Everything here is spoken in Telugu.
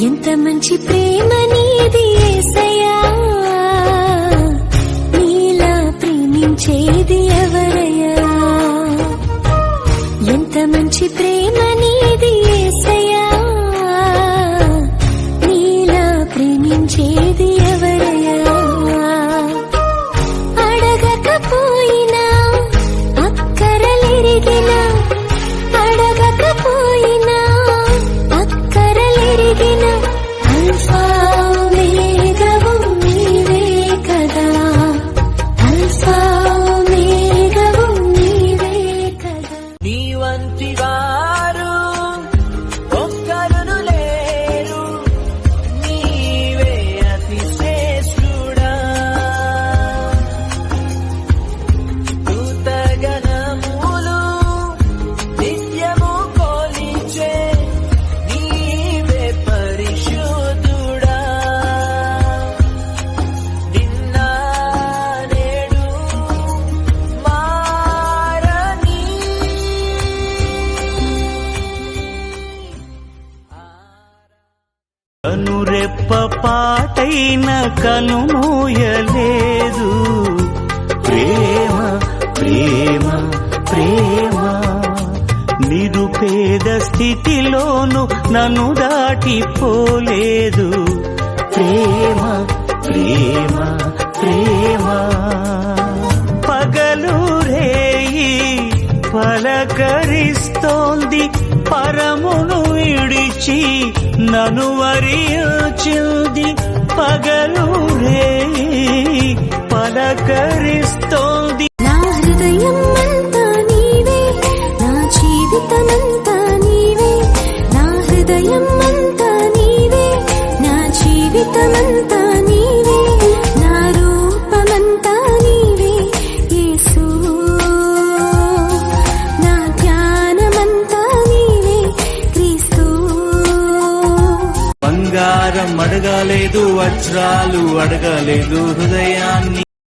ఎంత మంచి ప్రేమ నీది యేసయ్యా, నీలా ప్రేమించేది ఎవరయ్యా. ఎంత మంచి ప్రేమ నీది యేసయ్యా, నీలా ప్రేమించేది ఎవరయ్యా. అడగకపోయినా అక్కరలెరిగినా, అడగకపోయినా అక్కరలెరిగిన అల్ఫా ఓమేగావు నీవే కదా, అల్ఫా ఓమేగావు నీవే కదా. నీ వంటి వారు ఒక్కరును లేరు, నీవే అతి శ్రేష్ఠుడా. దూతగణములు నిత్యము కొలిచే నీవే పరిశుద్ధుడా. నిన్న నేడు మారని కనురెప్ప పాటైన కనుమూయలేదు. ప్రేమ ప్రేమ ప్రేమ నిరుపేద స్థితిలోను నన్ను దాటిపోలేదు. ప్రేమ ప్రేమ ప్రేమ పగలు రేయి పలకరిస్తోంది, పరమును విడిచి నన్ను వరించింది. పగలు రేయి పలకరిస్తోంది. నా హృదయం అంతా నీవే, నా జీవితమంతా నీవే. నా హృదయం అంతా నీవే, నా జీవితమంతా నీవే. నా రూపమంతా నీవే యేసు, నా ధ్యానమంతా నీవే క్రీస్తు. బంగారం అడగలేదు, వజ్రాలు అడగలేదు, హృదయాన్ని